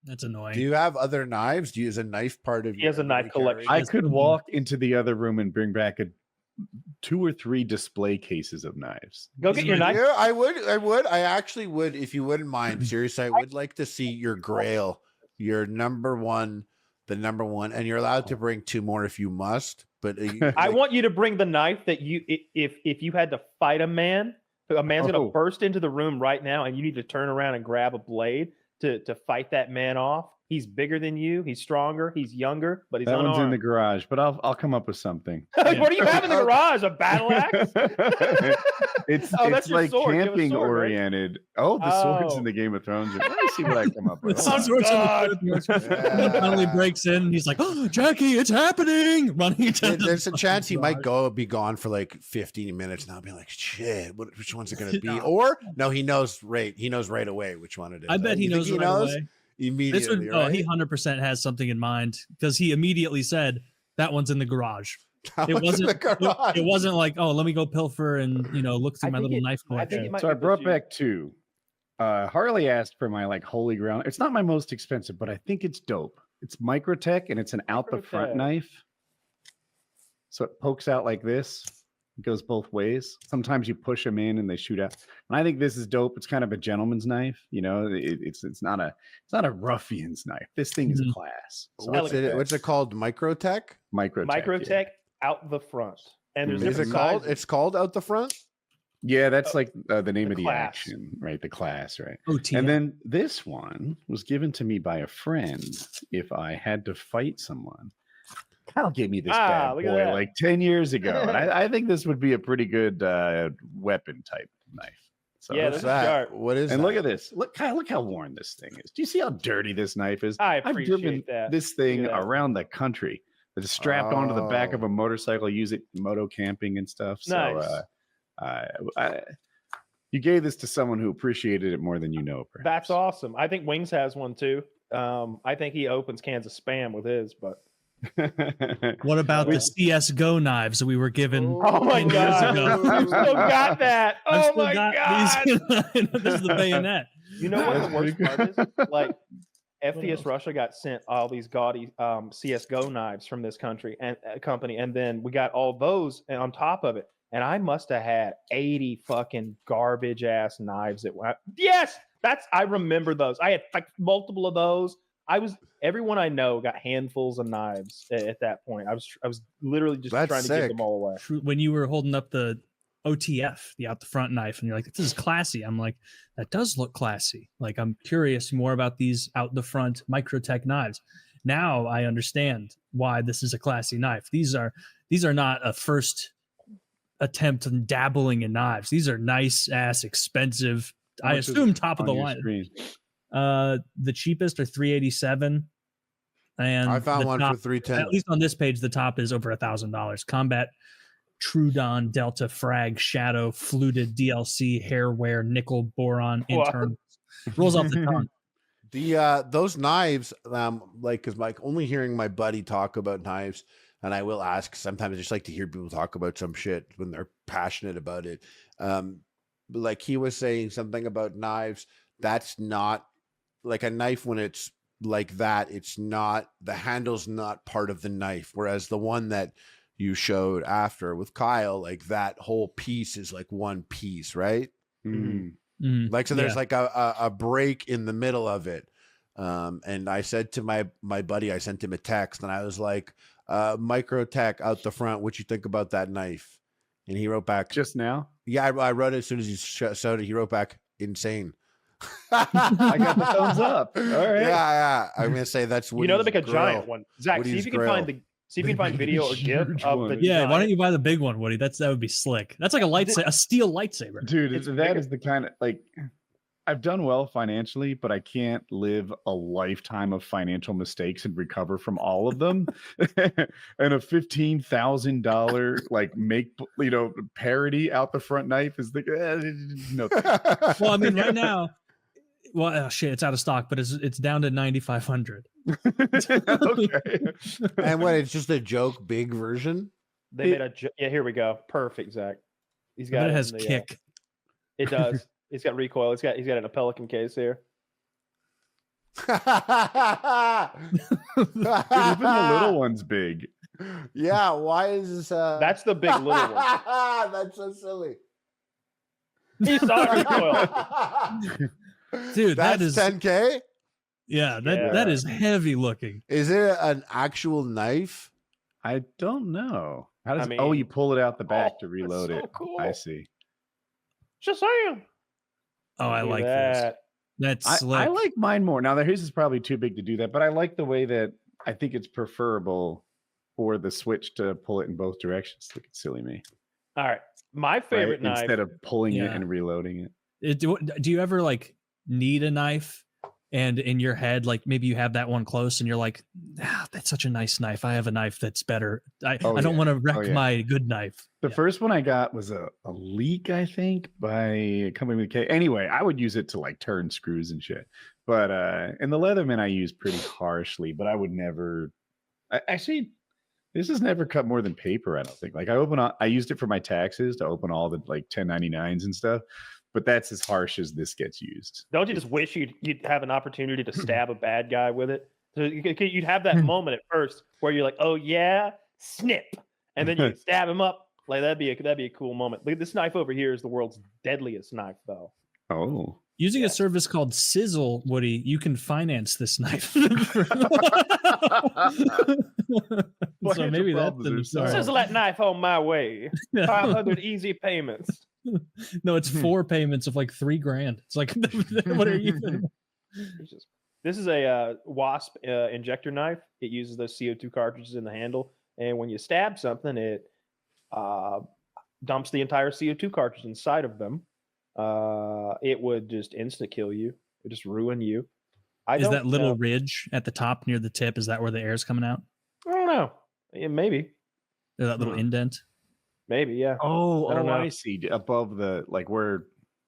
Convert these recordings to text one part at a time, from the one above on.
That's annoying. Do you have other knives? Do you use a knife part of? He has a knife collection. I could walk into the other room and bring back 2 or 3 display cases of knives. Go get your knife. Yeah, I would. I actually would, if you wouldn't mind. Seriously, I would like to see your grail, your number one, and you're allowed to bring 2 more if you must. But I want you to bring the knife that you, if you had to fight a man's gonna burst into the room right now, and you need to turn around and grab a blade to fight that man off. He's bigger than you. He's stronger. He's younger, but he's unarmed. One's in the garage, but I'll come up with something. What do you have in the garage? A battle axe? It's like sword. camping sword, oriented. Right? Oh, the sword's in the Game of Thrones. Let me see what I come up with. Finally breaks in. He's like, "Oh, Jackie, it's happening!" Running. There's a chance he might be gone for like 15 minutes, and I'll be like, "Shit, which one's it going to be?" Or no, he knows right away which one it is. I bet he knows right away. Immediately, right? He 100% has something in mind because he immediately said that one's in the garage. It wasn't like, oh, let me go pilfer and look through my little knife collection. So I brought back 2. Harley asked for my like holy ground. It's not my most expensive, but I think it's dope. It's Microtech and it's an out the front knife. So it pokes out like this. It goes both ways. Sometimes you push them in and they shoot out. And I think this is dope. It's kind of a gentleman's knife. It's not a ruffian's knife. This thing is class. So what's it called? Microtech? Microtech out the front. And there's it's called out the front? Yeah, that's like the name of the action, right? The class, right? OTM. And then this one was given to me by a friend if I had to fight someone. Kyle gave me this bad boy like 10 years ago. And I think this would be a pretty good weapon type knife. So yeah, that's that. What is and that? Look at this. Look, Kyle, look how worn this thing is. Do you see how dirty this knife is? I appreciate I've driven this thing around the country. It's strapped onto the back of a motorcycle, use it moto camping and stuff. So nice. You gave this to someone who appreciated it more than you know, perhaps. That's awesome. I think Wings has one too. I think he opens cans of Spam with his, but what about the CS:GO knives that we were given? Oh my god! You still got that? Oh my god! This is the bayonet. You know what the worst part is? Like FPSRussia got sent all these gaudy CS:GO knives from this country and company, and then we got all those on top of it. And I must have had 80 fucking garbage ass knives that went. Yes, I remember those. I had like multiple of those. Everyone I know got handfuls of knives at that point. I was literally just trying to give them all away. When you were holding up the OTF, the out the front knife, and you're like, "This is classy." I'm like, "That does look classy." Like, I'm curious more about these out the front Microtech knives. Now I understand why this is a classy knife. These are not a first attempt on dabbling in knives. These are nice ass, expensive. I assume top of the line. The cheapest are $387, and I found one for $310. At least on this page, the top is over $1,000. Combat Trudon Delta Frag Shadow Fluted DLC Hairware Nickel Boron internal rolls off the tongue. Those knives, because like only hearing my buddy talk about knives, and I will ask sometimes. I just like to hear people talk about some shit when they're passionate about it. Like he was saying something about knives. That's not like a knife when it's like that. It's not, the handle's not part of the knife. Whereas the one that you showed after with Kyle, like that whole piece is like one piece, right? Mm-hmm. Mm-hmm. Like, so there's like a break in the middle of it. And I said to my buddy, I sent him a text and I was like, Microtech out the front, what you think about that knife? And he wrote back just now. Yeah, I wrote it as soon as he showed it. He wrote back, insane. I got the thumbs up. All right. Yeah. I'm gonna say that's Woody's they make a giant one. Zach, see if you can find video or GIF of the yeah. Why don't you buy the big one, Woody? That would be slick. That's like a steel lightsaber, dude. That is the kind of like. I've done well financially, but I can't live a lifetime of financial mistakes and recover from all of them. And a $15,000 like parody out the front knife is no. Well, I mean, right now, it's out of stock, but it's down to 9,500. Okay. And what? It's just a joke, big version. They made yeah. Here we go. Perfect, Zach. He's got it has kick. It does. He's got recoil. He's got a Pelican case here. Dude, even the little one's big. Yeah, why is this? That's the big little one. That's so silly. He saw it recoil. Dude, That's that is 10K. yeah, Yeah. that is heavy looking. Is it an actual knife? I don't know. How does? I Oh, mean- you pull it out the back to that's reload so it. cool. I see. Just saying. Oh, I Look at like this. that. That's slick. I like mine more. Now, his is probably too big to do that, but I like the way that I think it's preferable for the switch to pull it in both directions. Look at silly me. All right. My Right? favorite knife. Instead of pulling it Yeah. and reloading it. Do you ever like need a knife and in your head, like maybe you have that one close and you're like, that's such a nice knife. I have a knife that's better. I don't yeah. want to wreck yeah. my good knife. The first one I got was a leak, I think, by a company with K. Anyway, I would use it to like turn screws and shit. But and the Leatherman I use pretty harshly, but I would never. Actually, this has never cut more than paper. I don't think. Like I used it for my taxes to open all the like 1099s and stuff. But that's as harsh as this gets used. Don't you just wish you'd have an opportunity to stab a bad guy with it? So you'd have that moment at first where you're like, "Oh yeah, snip," and then you stab him up. Like that'd be a cool moment. Look at this knife over here is the world's deadliest knife, though. Oh. Using Yeah. a service called Sizzle, Woody, you can finance this knife. So maybe that's problems are solved. Sizzle that knife on my way. 500 easy payments. No, it's 4 payments of like $3,000. It's like, what are you? This is a Wasp injector knife. It uses those CO2 cartridges in the handle, and when you stab something, it dumps the entire CO2 cartridge inside of them. It would just insta kill you. It would just ruin you. Is that little ridge at the top near the tip? Is that where the air's coming out? I don't know. Yeah, maybe. Or that little indent? Maybe, yeah. Oh, I don't know. I see. Above the like where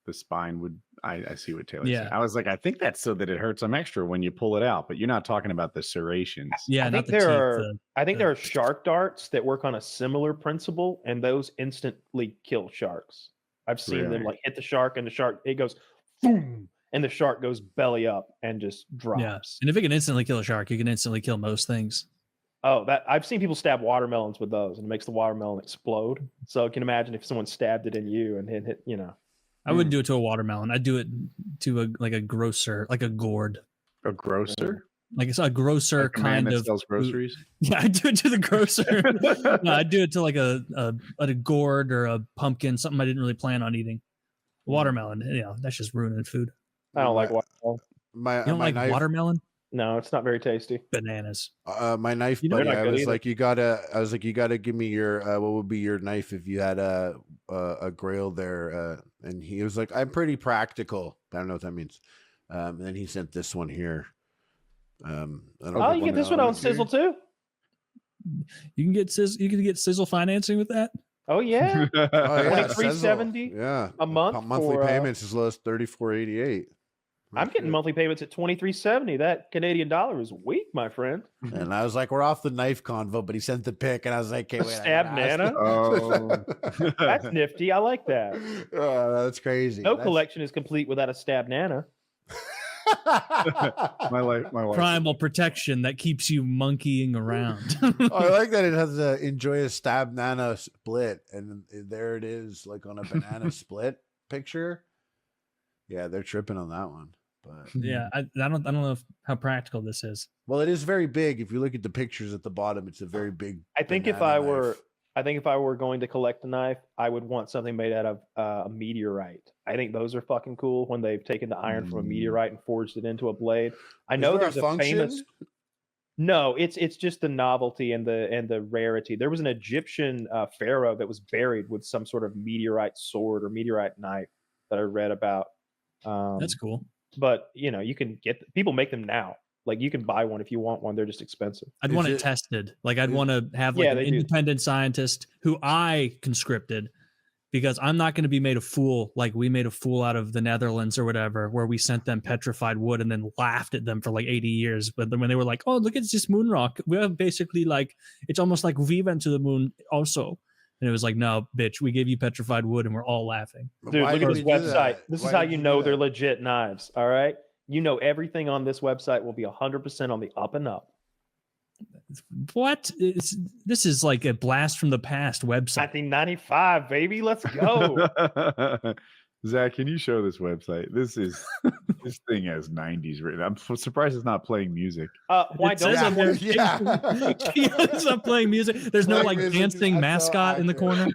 the spine would. I see what Taylor's saying. Yeah. I was like, I think that's so that it hurts them extra when you pull it out, but you're not talking about the serrations. Yeah, I not think the there teeth. are. I think the- there are shark darts that work on a similar principle, and those instantly kill sharks. I've seen them Really? like hit the shark, and the shark it goes boom, and the shark goes belly up and just drops. Yeah. And if it can instantly kill a shark, you can instantly kill most things. Oh, that I've seen people stab watermelons with those, and it makes the watermelon explode. So you can imagine if someone stabbed it in you and hit, you know. I wouldn't do it to a watermelon. I'd do it to a grocer, like a gourd. A grocer, Like it's a grocer like a man kind that of sells food. groceries. Yeah, I do it to the grocer. No, I do it to like a gourd or a pumpkin, something I didn't really plan on eating. Watermelon, that's just ruining food. I don't like watermelon. My You don't my like knife, watermelon? No, it's not very tasty. Bananas. my knife You know- buddy. They're not I good was either. like, you gotta give me your what would be your knife if you had a grail there, and he was like, I'm pretty practical. I don't know what that means. And then he sent this one here. I don't Oh, know you get this one on Sizzle too? You can get sizzle financing with that. Oh yeah. Oh, yeah, $23.70 Sezzle. Yeah, a month monthly for, payments as low as $34.88. I'm getting monthly payments at $23.70. That Canadian dollar is weak, my friend. And I was like, we're off the knife convo, but he sent the pic, and I was like, okay, wait, I Stab gotta ask Nana? him. Oh, That's nifty. I like that. Oh, that's crazy. No That's- collection is complete without a stab Nana. my wife. Primal protection that keeps you monkeying around. Oh, I like that it has a enjoy a stab nana split, and there it is, like on a banana split picture. Yeah, they're tripping on that one. But Yeah, I don't know how practical this is. well, it is very big. If you look at the pictures at the bottom, it's a very big. I think if banana I were going to collect a knife, I would want something made out of a meteorite. I think those are fucking cool when they've taken the iron from a meteorite and forged it into a blade. I Is know there there's a famous. No, it's just the novelty and the rarity. There was an Egyptian pharaoh that was buried with some sort of meteorite sword or meteorite knife that I read about. That's cool. But you can get people make them now. Like you can buy one if you want one. They're just expensive. I'd Is want it it- tested. Like I'd is- want to have like Yeah, an they do. independent scientist who I conscripted, because I'm not going to be made a fool like we made a fool out of the Netherlands or whatever, where we sent them petrified wood and then laughed at them for like 80 years. But then when they were like, "Oh, look, it's just moon rock," we're basically like, it's almost like we went to the moon also. And it was like, no, bitch, we gave you petrified wood, and we're all laughing. Dude, Why look did at this we do website. that? This Why is how did you do know that? they're legit knives. All right. You know, everything on this website will be 100% on the up and up. What? This is like a blast from the past website. 1995, baby. Let's go. Zach, can you show this website? This thing has 90s written. I'm surprised it's not playing music. Why It don't says you? on there- It's not playing music. There's no like Music, dancing that's so mascot in the corner.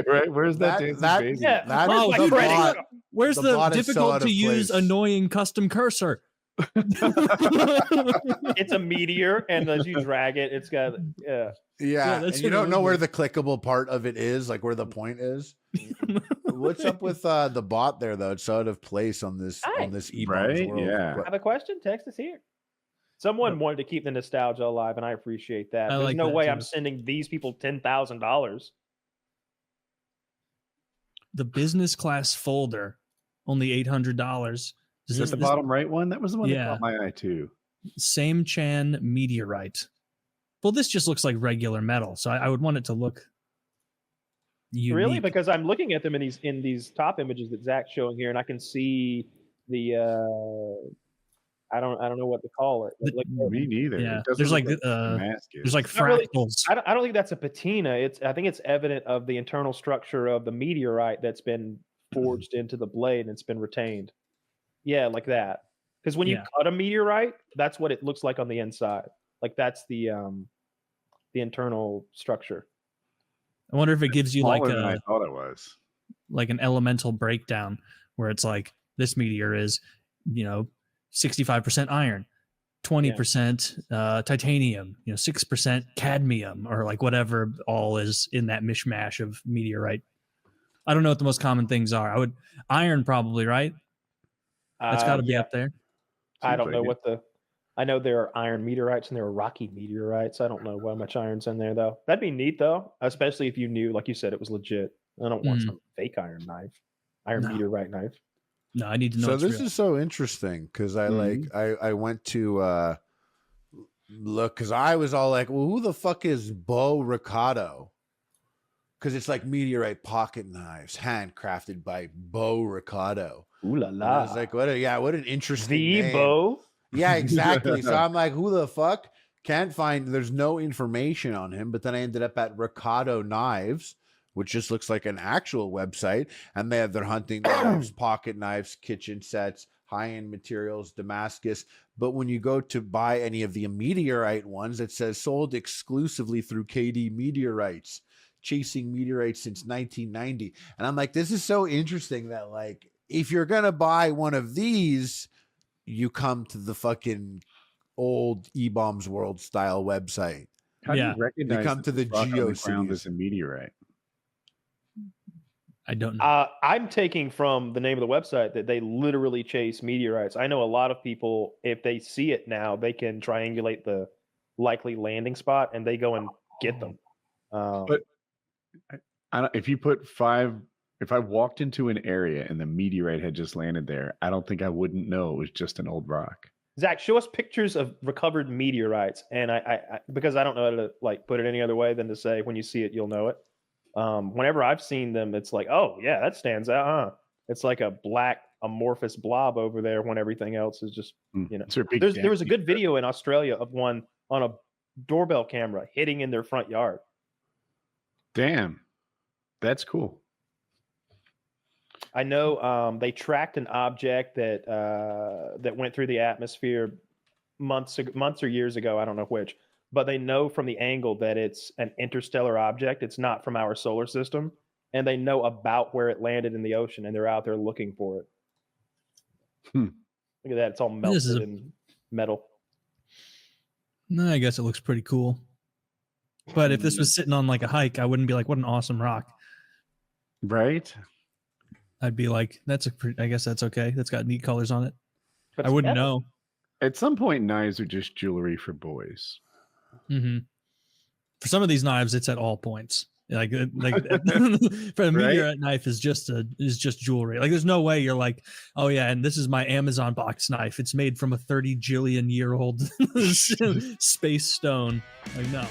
Right? Where's that dancing baby? Yeah, That Oh, is the the bot. bot. Where's The the bot is so difficult out to of use, place. annoying custom cursor? It's a meteor, and as you drag it, it's got Yeah, that's and you what it don't know was where like. the clickable part of it is, like where the point is. What's up with the bot there though? It's so out of place on this e-bombs Right? world. Yeah. have a question, text us here. Someone wanted to keep the nostalgia alive, and I appreciate that. I There's like no that way too. I'm sending these people $10,000. The business class folder, only $800. Is that the bottom right one? That was the one that caught my eye too. Same Chan Meteorite. Well, this just looks like regular metal, so I would want it to look unique. Really? Because I'm looking at them in these top images that Zach's showing here, and I can see the I don't know what to call it. Like, Me neither. Yeah, It doesn't there's look like the mask is. there's like Not really. fractals. I don't think that's a patina. I think it's evident of the internal structure of the meteorite that's been forged into the blade and it's been retained. Yeah, like that. Because when you cut a meteorite, that's what it looks like on the inside. Like that's the internal structure. I wonder if it gives you like Smaller than I thought it was. like an elemental breakdown where it's like this meteor is, 65% iron, 20% titanium, 6% cadmium, or like whatever all is in that mishmash of meteorite. I don't know what the most common things are. Iron probably, right? That's got to be up there. I don't know like I know there are iron meteorites and there are rocky meteorites. I don't know how much iron's in there though. That'd be neat though, especially if you knew, like you said, it was legit. I don't want some fake iron meteorite knife. No, I need to know. So it's this real. is so interesting because I went to look because I was all like, well, who the fuck is Bo Ricardo? Because it's like meteorite pocket knives handcrafted by Bo Ricardo. Ooh la I la. was like, what an interesting name. Bo. Yeah, exactly. So I'm like, who the fuck? Can't find, there's no information on him. But then I ended up at Ricardo Knives, which just looks like an actual website. And they have their hunting knives, pocket knives, kitchen sets, high-end materials, Damascus. But when you go to buy any of the meteorite ones, it says sold exclusively through KD Meteorites, chasing meteorites since 1990. And I'm like, this is so interesting that like, if you're going to buy one of these, you come to the fucking old E-Bombs World style website. How do you recognize you come to the rock on the ground GeoCities. as a meteorite? I don't know. I'm taking from the name of the website that they literally chase meteorites. I know a lot of people, if they see it now, they can triangulate the likely landing spot and they go and get them. But if you put if I walked into an area and the meteorite had just landed there, I don't think I wouldn't know it was just an old rock. Zach, show us pictures of recovered meteorites, and I because I don't know how to like put it any other way than to say when you see it, you'll know it. Whenever I've seen them, it's like, oh yeah, that stands out, huh? It's like a black amorphous blob over there when everything else is just, There was a good video in Australia of one on a doorbell camera hitting in their front yard. Damn, that's cool. I know they tracked an object that went through the atmosphere months or years ago. I don't know which, but they know from the angle that it's an interstellar object. It's not from our solar system, and they know about where it landed in the ocean, and they're out there looking for it. Look at that; it's all melted in metal. No, I guess it looks pretty cool. But if this was sitting on like a hike, I wouldn't be like, what an awesome rock. Right? I'd be like, I guess that's okay. That's got neat colors on it. But I wouldn't know. At some point, knives are just jewelry for boys. Mm-hmm. For some of these knives, it's at all points. Like for a meteorite knife is just jewelry. Like there's no way you're like, oh yeah, and this is my Amazon box knife. It's made from a 30 jillion year old space stone. Like no.